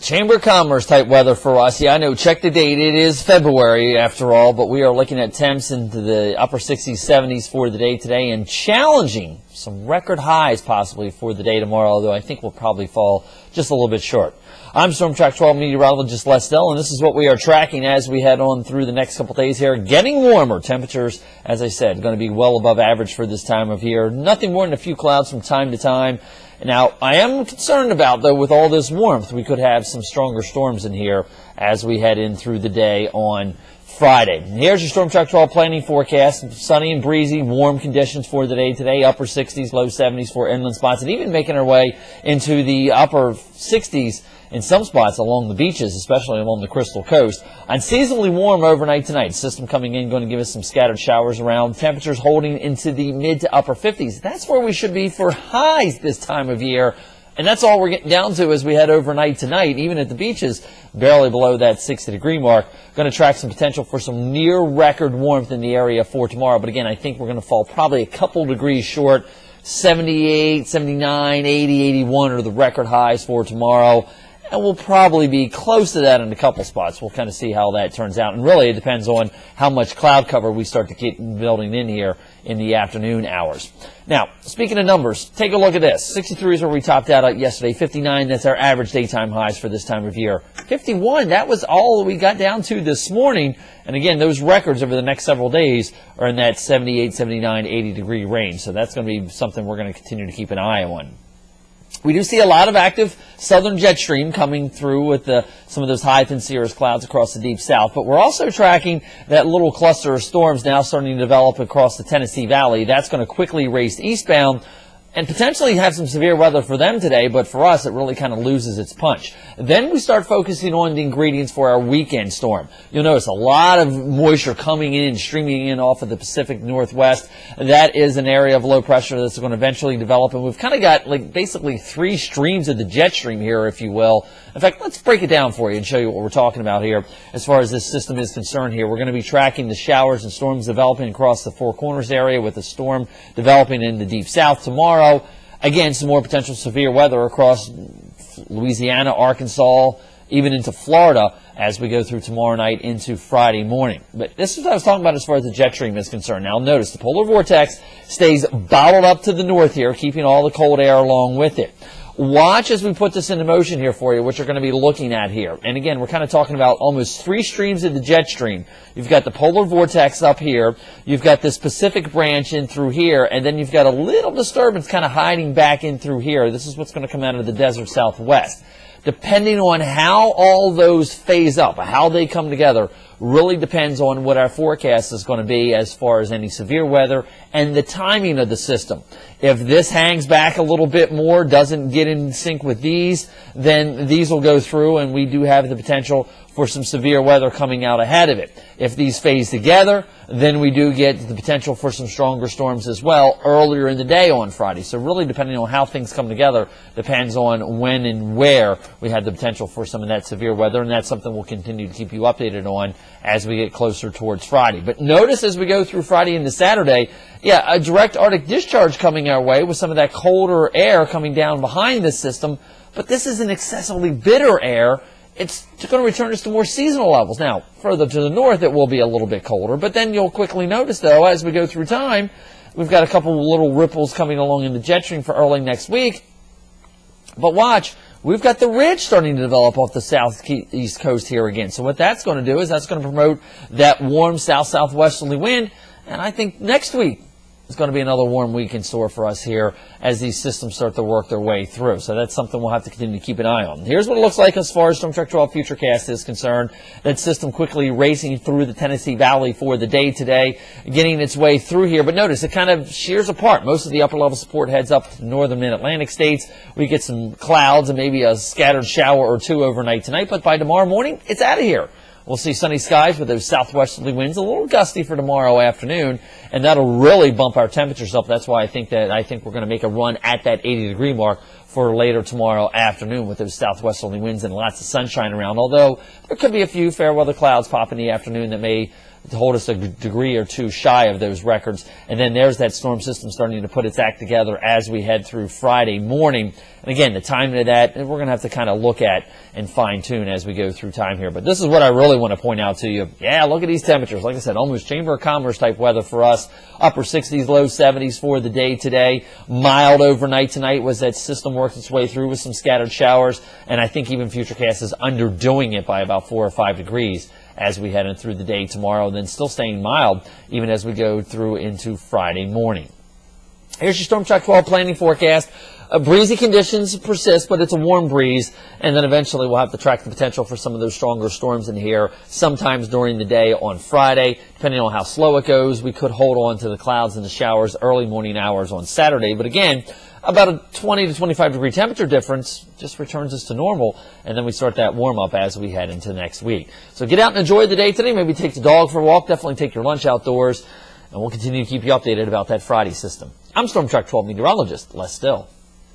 Chamber of Commerce type weather for us. Yeah, I know, check the date. It is February after all, but we are looking at temps into the upper 60s, 70s for the day today and challenging some record highs possibly for the day tomorrow, although I think we'll probably fall just a little bit short. I'm Storm Track 12 meteorologist Les Dell, and this is what we are tracking as we head on through the next couple days here. Getting warmer. Temperatures, as I said, going to be well above average for this time of year. Nothing more than a few clouds from time to time. Now, I am concerned about, though, with all this warmth, we could have some stronger storms in here as we head in through the day on Friday. Here's your Storm Track 12 planning forecast. Sunny and breezy, warm conditions for the day today. Upper 60s, low 70s for inland spots, and even making our way into the upper 60s in some spots along the beaches, especially along the Crystal Coast. Unseasonably warm overnight tonight. System coming in, going to give us some scattered showers around. Temperatures holding into the mid to upper 50s. That's where we should be for highs this time of year. And that's all we're getting down to as we head overnight tonight, even at the beaches, barely below that 60-degree mark. Going to track some potential for some near-record warmth in the area for tomorrow. But again, I think we're going to fall probably a couple degrees short. 78, 79, 80, 81 are the record highs for tomorrow. And we'll probably be close to that in a couple spots. We'll kind of see how that turns out. And really, it depends on how much cloud cover we start to get building in here in the afternoon hours. Now, speaking of numbers, take a look at this. 63 is where we topped out at yesterday. 59, that's our average daytime highs for this time of year. 51, that was all we got down to this morning. And again, those records over the next several days are in that 78, 79, 80-degree range. So that's going to be something we're going to continue to keep an eye on. We do see a lot of active southern jet stream coming through with some of those high thin cirrus clouds across the deep south. But we're also tracking that little cluster of storms now starting to develop across the Tennessee Valley. That's going to quickly race eastbound and potentially have some severe weather for them today, but for us, it really kind of loses its punch. Then we start focusing on the ingredients for our weekend storm. You'll notice a lot of moisture coming in, streaming in off of the Pacific Northwest. That is an area of low pressure that's going to eventually develop, and we've kind of got like basically three streams of the jet stream here, if you will. In fact, let's break it down for you and show you what we're talking about here as far as this system is concerned here. We're going to be tracking the showers and storms developing across the Four Corners area with a storm developing in the deep south tomorrow. Again, some more potential severe weather across Louisiana, Arkansas, even into Florida as we go through tomorrow night into Friday morning. But this is what I was talking about as far as the jet stream is concerned. Now notice the polar vortex stays bottled up to the north here, keeping all the cold air along with it. Watch as we put this into motion here for you, what you're going to be looking at here. And again, we're kind of talking about almost three streams of the jet stream. You've got the polar vortex up here. You've got this Pacific branch in through here. And then you've got a little disturbance kind of hiding back in through here. This is what's going to come out of the desert southwest. Depending on how all those phase up, how they come together, really depends on what our forecast is going to be as far as any severe weather and the timing of the system. If this hangs back a little bit more, doesn't get in sync with these, then these will go through and we do have the potential for some severe weather coming out ahead of it. If these phase together, then we do get the potential for some stronger storms as well earlier in the day on Friday. So really depending on how things come together depends on when and where we have the potential for some of that severe weather, and that's something we'll continue to keep you updated on as we get closer towards Friday. But notice as we go through Friday into Saturday, a direct Arctic discharge coming our way with some of that colder air coming down behind this system, but this is an excessively bitter air. It's going to return us to more seasonal levels. Now, further to the north, it will be a little bit colder, but then you'll quickly notice, though, as we go through time, we've got a couple of little ripples coming along in the jet stream for early next week. But watch, we've got the ridge starting to develop off the southeast coast here again. So what that's going to do is that's going to promote that warm south-southwesterly wind, and I think next week it's going to be another warm week in store for us here as these systems start to work their way through. So that's something we'll have to continue to keep an eye on. Here's what it looks like as far as Storm Track 12 Futurecast is concerned. That system quickly racing through the Tennessee Valley for the day today, getting its way through here. But notice it kind of shears apart. Most of the upper level support heads up to the northern mid-Atlantic states. We get some clouds and maybe a scattered shower or two overnight tonight. But by tomorrow morning, it's out of here. We'll see sunny skies with those southwesterly winds, a little gusty for tomorrow afternoon, and that'll really bump our temperatures up. That's why I think we're going to make a run at that 80-degree mark for later tomorrow afternoon with those southwesterly winds and lots of sunshine around, although there could be a few fair weather clouds pop in the afternoon that may hold us a degree or two shy of those records. And then there's that storm system starting to put its act together as we head through Friday morning. And again, the timing of that, we're going to have to kind of look at and fine-tune as we go through time here. But this is what I really want to point out to you. Yeah, look at these temperatures. Like I said, almost Chamber of Commerce type weather for us. Upper 60s, low 70s for the day today. Mild overnight tonight was that system worked its way through with some scattered showers. And I think even Futurecast is underdoing it by about 4 or 5 degrees as we head in through the day tomorrow, then still staying mild even as we go through into Friday morning. Here's your Storm Track 12 planning forecast. Breezy conditions persist, but it's a warm breeze, and then eventually we'll have to track the potential for some of those stronger storms in here sometimes during the day on Friday. Depending on how slow it goes, we could hold on to the clouds and the showers early morning hours on Saturday, but again, about a 20 to 25 degree temperature difference just returns us to normal, and then we start that warm-up as we head into next week. So get out and enjoy the day today. Maybe take the dog for a walk. Definitely take your lunch outdoors, and we'll continue to keep you updated about that Friday system. I'm Storm Track 12 meteorologist Les Still.